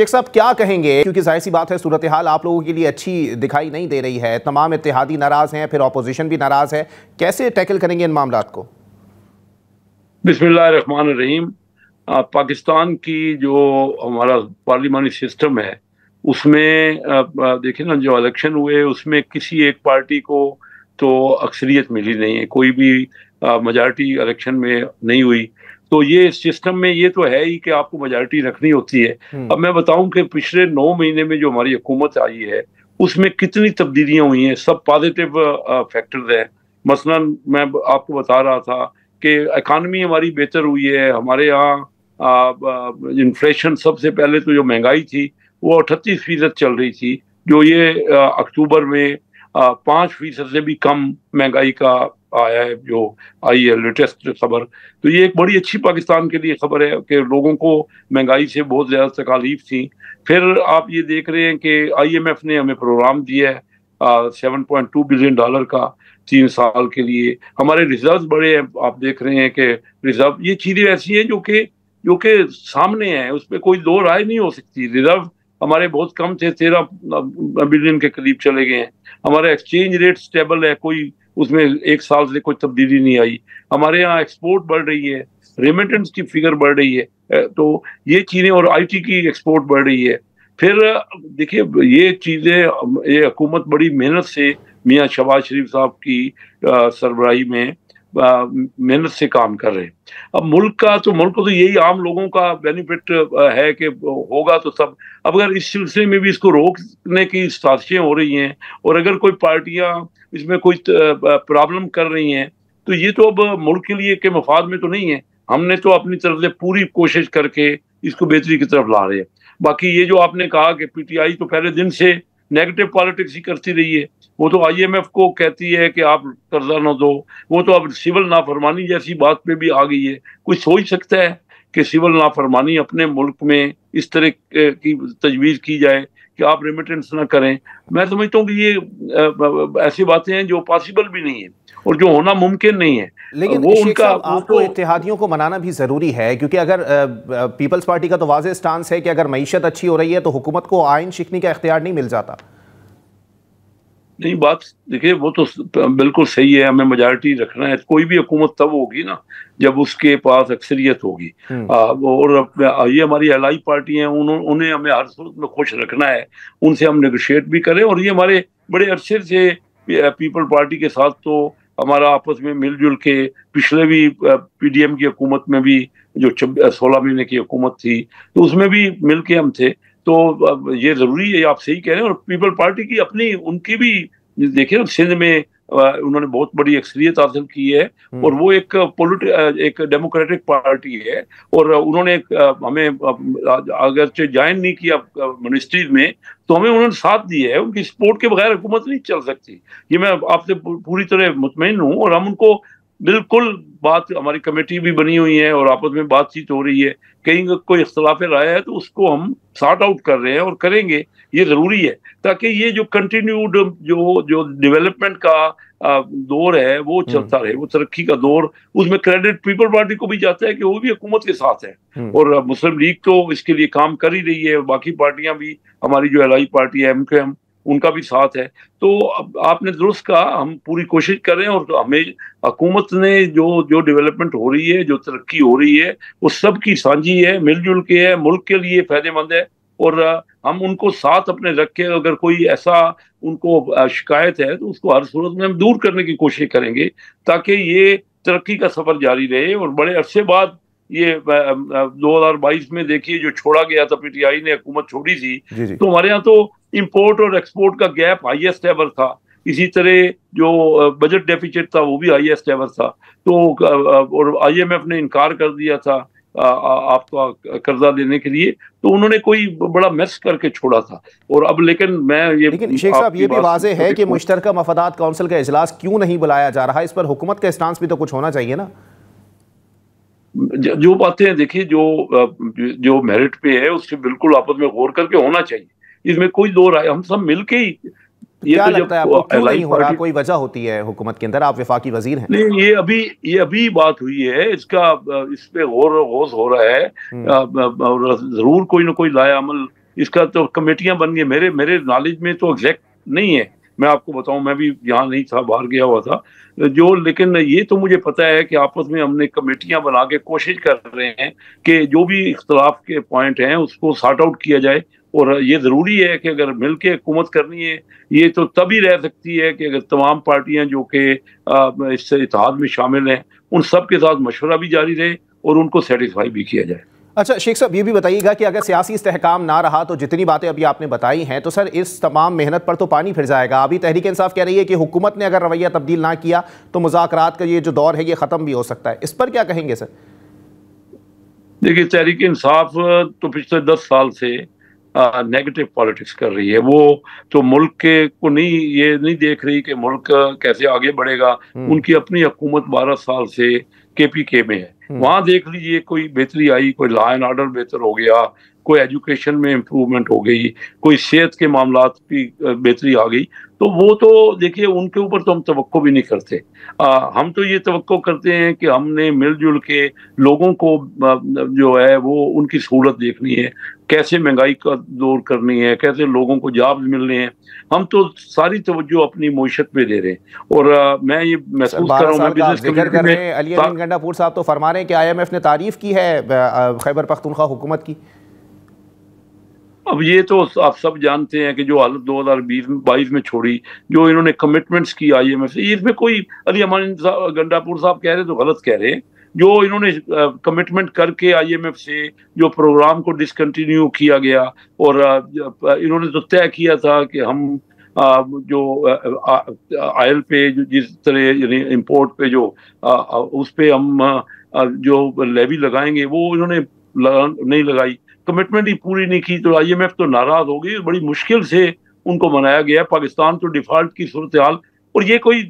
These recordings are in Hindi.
शेख साहब क्या कहेंगे, क्योंकि जाहिर सी बात है सूरत हाल आप लोगों के लिए अच्छी दिखाई नहीं दे रही है, तमाम इत्तेहादी नाराज हैं, फिर अपोजिशन भी नाराज है, कैसे टैकल करेंगे इन मामलात को? बिस्मिल्लाहिर्रहमानिर्रहीम। पाकिस्तान की जो हमारा पार्लिमानी सिस्टम है उसमें देखिए ना, जो इलेक्शन हुए उसमें किसी एक पार्टी को तो अक्सरियत मिली नहीं है, कोई भी मेजॉरिटी इलेक्शन में नहीं हुई। तो ये सिस्टम में ये तो है ही कि आपको मेजॉरिटी रखनी होती है। अब मैं बताऊं कि पिछले 9 महीने में जो हमारी हुकूमत आई है उसमें कितनी तब्दीलियां हुई हैं, सब पॉजिटिव फैक्टर्स हैं। मसलन मैं आपको बता रहा था कि इकानमी हमारी बेहतर हुई है। हमारे यहाँ इन्फ्लेशन, सबसे पहले तो जो महंगाई थी वो 38% चल रही थी, जो ये अक्टूबर में 5% से भी कम महंगाई का आया है, जो आई है लेटेस्ट खबर। तो ये एक बड़ी अच्छी पाकिस्तान के लिए खबर है कि लोगों को महंगाई से बहुत ज्यादा तकालीफ थी। फिर आप ये देख रहे हैं कि IMF ने हमें प्रोग्राम दिया है $7.2 बिलियन का 3 साल के लिए। हमारे रिजर्व बड़े हैं, आप देख रहे हैं कि रिजर्व, ये चीजें ऐसी हैं जो कि सामने है, उस पर कोई दो राय नहीं हो सकती। रिजर्व हमारे बहुत कम थे, 13 बिलियन के करीब चले गए हैं। हमारा एक्सचेंज रेट स्टेबल है, कोई उसमें एक साल से कोई तब्दीली नहीं आई। हमारे यहाँ एक्सपोर्ट बढ़ रही है, रेमिटेंस की फिगर बढ़ रही है, तो ये चीजें, और IT की एक्सपोर्ट बढ़ रही है। फिर देखिए, ये चीजें, ये हुकूमत बड़ी मेहनत से मियाँ शहबाज शरीफ साहब की सरबराही में मेहनत से काम कर रहे हैं। अब मुल्क को तो यही आम लोगों का बेनिफिट है कि होगा तो सब। अब अगर इस सिलसिले में भी इसको रोकने की साजिशें हो रही हैं और अगर कोई पार्टियां इसमें कोई प्रॉब्लम कर रही हैं, तो ये तो अब मुल्क के लिए के मफाद में तो नहीं है। हमने तो अपनी तरफ से पूरी कोशिश करके इसको बेहतरी की तरफ ला रहे हैं। बाकी ये जो आपने कहा कि PTI तो पहले दिन से नेगेटिव पॉलिटिक्स ही करती रही है। वो तो IMF को कहती है कि आप कर्जा न दो, वो तो अब सिविल नाफरमानी जैसी बात पे भी आ गई है। कोई सोच सकता है कि सिविल नाफरमानी अपने मुल्क में इस तरह की तजवीज की जाए कि आप रेमिटेंस ना करें? मैं समझता हूँ कि ये ऐसी बातें हैं जो पॉसिबल भी नहीं है और जो होना मुमकिन नहीं है। लेकिन वो शेख उनका साहब, आपको इत्तेहादियों को मनाना भी जरूरी है, क्योंकि अगर पीपल्स पार्टी का तो वाज़ेह स्टांस है कि अगर मईशत अच्छी हो रही है तो हुकूमत को आइन शिकनी का इख्तियार नहीं मिल जाता। नहीं, बात देखिए, वो तो बिल्कुल सही है, हमें मेजॉरिटी रखना है। कोई भी हुकूमत तब होगी ना जब उसके पास अक्सरियत होगी। और ये हमारी एलाई पार्टी हैं, उन्हें हमें हर सूरत में खुश रखना है, उनसे हम नेगोशिएट भी करें। और ये हमारे बड़े अरसे से पीपल पार्टी के साथ तो हमारा आपस में मिलजुल के, पिछले भी PDM की हुकूमत में भी जो 16 महीने की हुकूमत थी तो उसमें भी मिल के हम थे। तो ये जरूरी है, आप सही कह रहे हैं। और पीपल पार्टी की अपनी, उनकी भी देखिए ना, सिंध में उन्होंने बहुत बड़ी अक्सरियत हासिल की है और वो एक डेमोक्रेटिक पार्टी है। और उन्होंने हमें अगर ज्वाइन नहीं किया मिनिस्ट्रीज में, तो हमें उन्होंने साथ दिया है। उनकी सपोर्ट के बगैर हुकूमत नहीं चल सकती, ये मैं आपसे पूरी तरह मुतमईन हूँ। और हम उनको बिल्कुल, बात, हमारी कमेटी भी बनी हुई है और आपस में बातचीत हो रही है। कहीं कोई इख्तलाफ राय है तो उसको हम सॉर्ट आउट कर रहे हैं और करेंगे, ये जरूरी है, ताकि ये जो कंटिन्यूड जो जो डेवलपमेंट का दौर है वो चलता रहे, वो तरक्की का दौर। उसमें क्रेडिट पीपल पार्टी को भी जाता है कि वो भी हुकूमत के साथ है। और मुस्लिम लीग तो इसके लिए काम कर ही रही है, बाकी पार्टियां भी, हमारी जो एलाई पार्टी है MKM, उनका भी साथ है। तो आपने दुरुस्त कहा, हम पूरी कोशिश कर रहे हैं। और हमें हुकूमत ने जो जो डेवलपमेंट हो रही है, जो तरक्की हो रही है, वो सब की साझी है, मिलजुल के है, मुल्क के लिए फायदेमंद है। और हम उनको साथ अपने रख के, अगर कोई ऐसा उनको शिकायत है तो उसको हर सूरत में हम दूर करने की कोशिश करेंगे, ताकि ये तरक्की का सफर जारी रहे। और बड़े अरसे बाद ये 2022 में देखिए जो छोड़ा गया था, PTI ने हुकूमत छोड़ी थी, तो हमारे यहाँ तो इंपोर्ट और एक्सपोर्ट का गैप हाईएस्ट एवर था। इसी तरह जो बजट डेफिसिट था वो भी हाईएस्ट एवर था। तो और IMF ने इनकार कर दिया था आपका कर्जा देने के लिए, तो उन्होंने कोई बड़ा मेस करके छोड़ा था। और अब लेकिन शेख साहब, ये भी वाज़ेह है कि मुश्तरका मफादात काउंसिल का इजलास क्यों नहीं बुलाया जा रहा, इस पर हुकूमत का स्टांस भी तो कुछ होना चाहिए ना। जो बातें हैं, देखिए, जो मेरिट पे है उससे बिल्कुल आपस में गौर करके होना चाहिए, इसमें कोई दो राय, हम सब मिलके ही। ये क्या लगता है आपको, क्यों नहीं हो रहा? कोई वजह होती है हुकूमत के अंदर, आप वफाकी वजीर हैं। नहीं, ये अभी बात हुई है, इसका इस पे गौर हो रहा है। और जरूर कोई ना कोई लाया अमल इसका तो कमेटियां बन गई। मेरे मेरे नॉलेज में तो एग्जैक्ट नहीं है, मैं आपको बताऊं, मैं भी यहाँ नहीं था, बाहर गया हुआ था जो, लेकिन ये तो मुझे पता है कि आपस में हमने कमेटियां बना के कोशिश कर रहे हैं कि जो भी इख्तलाफ के पॉइंट हैं उसको सॉर्ट आउट किया जाए। और ये जरूरी है कि अगर मिलकर हुकूमत करनी है, ये तो तभी रह सकती है कि अगर तमाम पार्टियां जो कि इस इत्तेहाद में शामिल हैं उन सब के साथ मशवरा भी जारी रहे और उनको सेटिस्फाई भी किया जाए। अच्छा शेख साहब, ये भी बताइएगा कि अगर सियासी इस्तेहकाम ना रहा तो जितनी बातें अभी आपने बताई हैं तो सर इस तमाम मेहनत पर तो पानी फिर जाएगा। अभी तहरीक इंसाफ कह रही है कि हुकूमत ने अगर रवैया तब्दील ना किया तो मुज़ाकरात का ये जो दौर है ये ख़त्म भी हो सकता है। इस पर क्या कहेंगे सर? देखिए, तहरीक इंसाफ तो पिछले 10 साल से नेगेटिव पॉलिटिक्स कर रही है। वो तो मुल्क के को नहीं, ये नहीं देख रही कि मुल्क कैसे आगे बढ़ेगा। उनकी अपनी हुकूमत 12 साल से केपीके में है। वहां देख लीजिए कोई बेहतरी आई, कोई लॉ एंड ऑर्डर बेहतर हो गया, कोई एजुकेशन में इम्प्रूवमेंट हो गई, कोई सेहत के मामलात की बेहतरी आ गई। तो वो तो देखिए उनके ऊपर तो हम तवक्को भी नहीं करते। हम तो ये तवक्को करते हैं कि हमने मिलजुल के लोगों को जो है वो उनकी सहूलत देखनी है, कैसे महंगाई का दूर करनी है, कैसे लोगों को जॉब मिलने हैं। हम तो सारी तवज्जो अपनी मईशत पे दे रहे हैं। और मैं ये महसूस कर रहा हूँ, मैं बिजनेस कम्युनिटी में अली अमीन गंडापुर साहब तो फरमा रहे हैं कि IMF ने तारीफ की है खैबर पख्तूनख्वा हुकूमत की। अब ये तो आप सब जानते हैं कि जो हालत 2022 में छोड़ी, जो इन्होंने कमिटमेंट्स की IMF से, इसमें कोई अली अमीन गंडापुर साहब कह रहे तो गलत कह रहे हैं। जो इन्होंने कमिटमेंट करके IMF से जो प्रोग्राम को डिसकंटिन्यू किया गया, और इन्होंने तो तय किया था कि हम जो ऑयल पे जो जिस तरह इंपोर्ट पे जो उस पे हम जो लेवी लगाएंगे वो इन्होंने नहीं लगाई, कमिटमेंट ही पूरी नहीं की। तो IMF तो नाराज हो गई, बड़ी मुश्किल से उनको मनाया गया। पाकिस्तान तो डिफॉल्ट की सूरत हाल, और ये कोई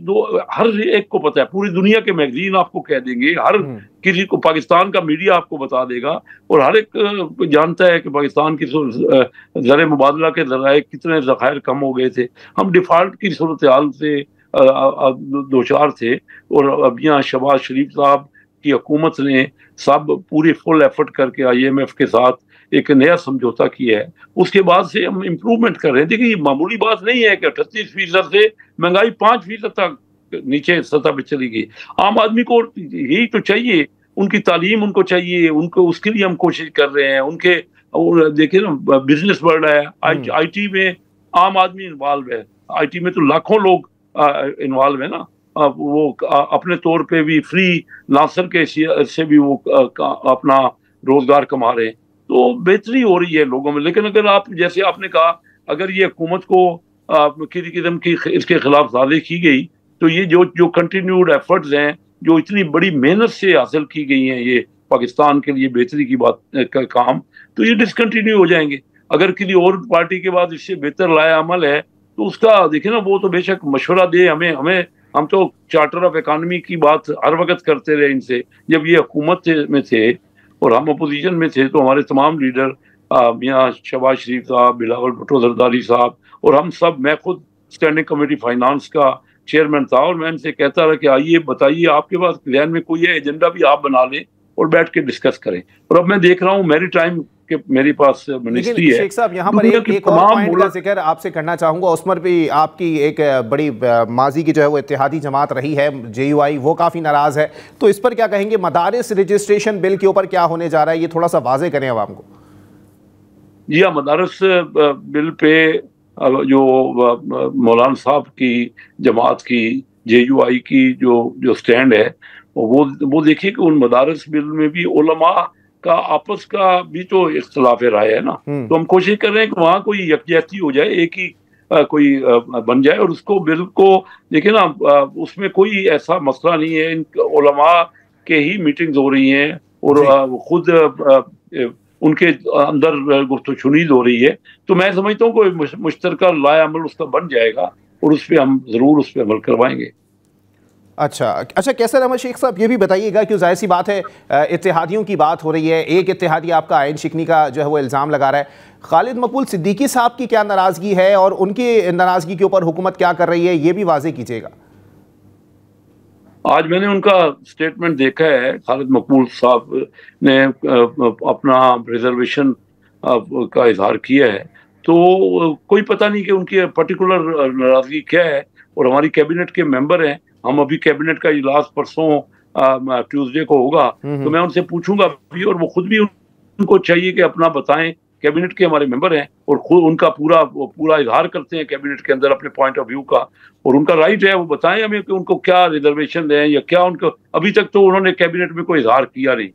हर एक को पता है, पूरी दुनिया के मैगजीन आपको कह देंगे, हर किसी को, पाकिस्तान का मीडिया आपको बता देगा, और हर एक जानता है कि पाकिस्तान की ज़र मुबादला के ज़राए कितने ज़खायर कम हो गए थे। हम डिफॉल्ट की सूरत हाल से दो चार थे। और अब यहाँ शहबाज शरीफ साहब की हुकूमत ने सब पूरी फुल एफर्ट करके IMF के साथ एक नया समझौता किया है। उसके बाद से हम इम्प्रूवमेंट कर रहे हैं। देखिए, ये मामूली बात नहीं है कि 38% से महंगाई 5% तक नीचे सतह पे चली गई। आम आदमी को यही तो चाहिए, उनकी तालीम उनको चाहिए, उनको उसके लिए हम कोशिश कर रहे हैं। उनके देखिए ना, बिजनेस बढ़ रहा है, IT में आम आदमी इन्वॉल्व है, IT में तो लाखों लोग इन्वॉल्व है ना। वो अपने तौर पे भी फ्री लांसर के से भी वो अपना रोजगार कमा रहे हैं। तो बेहतरी हो रही है लोगों में। लेकिन अगर आप, जैसे आपने कहा, अगर ये हुकूमत को किसी किस्म की इसके खिलाफ साजिश की गई, तो ये जो कंटिन्यूड एफर्ट्स हैं, जो इतनी बड़ी मेहनत से हासिल की गई हैं, ये पाकिस्तान के लिए बेहतरी की बात का काम, तो ये डिसकंटिन्यू हो जाएंगे। अगर किसी और पार्टी के बाद इससे बेहतर लाया अमल है तो उसका देखिए ना, वो तो बेशक मशवरा दे हमें हमें हम तो चार्टर ऑफ इकॉनमी की बात हर वक्त करते रहे इनसे। जब ये हुकूमत में थे और हम अपोजिशन में थे तो हमारे तमाम लीडर, मियाँ शहबाज शरीफ साहब, बिलावल भुट्टो जरदारी साहब, और हम सब, मैं खुद स्टैंडिंग कमेटी फाइनेंस का चेयरमैन था, और मैं इनसे कहता रहा कि आइए बताइए, आपके पास प्लान में कोई है, एजेंडा भी आप बना लें और बैठ के डिस्कस करें। और अब मैं देख रहा हूँ मेरी टाइम के मेरे पास मिनिस्ट्री है। शेख साहब, यहाँ पर एक और पॉइंट का जिक्र आपसे करना चाहूंगा। उस पर भी आपकी एक बड़ी माजी की जो है वो इत्तेहादी जमात रही है JUI, वो काफ़ी नाराज़ है। तो इस पर क्या कहेंगे? मदारिस रजिस्ट्रेशन बिल के ऊपर क्या होने जा रहा है, ये थोड़ा सा वाजे करें आवाम को। जी हाँ, मदारिस बिल पे जो मौलाना साहब की जमात की, JUI की जो स्टैंड है, वो देखिए कि उन मदारिस बिल में भी उलमा का आपस का भी तो इख्तलाफ राय है ना। तो हम कोशिश कर रहे हैं कि वहाँ कोई यकजहती हो जाए, एक ही कोई बन जाए, और उसको बिल को देखिए ना, उसमें कोई ऐसा मसला नहीं है। इन उलमा के ही मीटिंग्स हो रही हैं और खुद उनके अंदर गुफ्तगू हो रही है। तो मैं समझता हूँ कोई मुश्तरका लाए अमल उसका बन जाएगा और उस पर हम जरूर उस पर अमल करवाएंगे। अच्छा कैसर अहमद शेख साहब, ये भी बताइएगा कि जाहिर सी बात है इत्तेहादियों की बात हो रही है। एक इत्तेहादी आपका आयन शिकनी का जो है वो इल्ज़ाम लगा रहा है। खालिद मकबूल सिद्दीकी साहब की क्या नाराज़गी है और उनकी नाराज़गी के ऊपर हुकूमत क्या कर रही है, ये भी वाज़ेह कीजिएगा। आज मैंने उनका स्टेटमेंट देखा है। खालिद मकबूल साहब ने अपना रिजर्वेशन का इजहार किया है। तो कोई पता नहीं कि उनकी पर्टिकुलर नाराजगी क्या है। और हमारी कैबिनेट के मेंबर हैं, हम अभी कैबिनेट का इजलास परसों ट्यूसडे को होगा, तो मैं उनसे पूछूंगा भी, और वो खुद भी उनको चाहिए कि अपना बताएं। कैबिनेट के हमारे मेंबर हैं और खुद उनका पूरा इजहार करते हैं कैबिनेट के अंदर अपने पॉइंट ऑफ व्यू का, और उनका राइट है, वो बताएं हमें कि उनको क्या रिजर्वेशन है या क्या उनको। अभी तक तो उन्होंने कैबिनेट में कोई इजहार किया नहीं।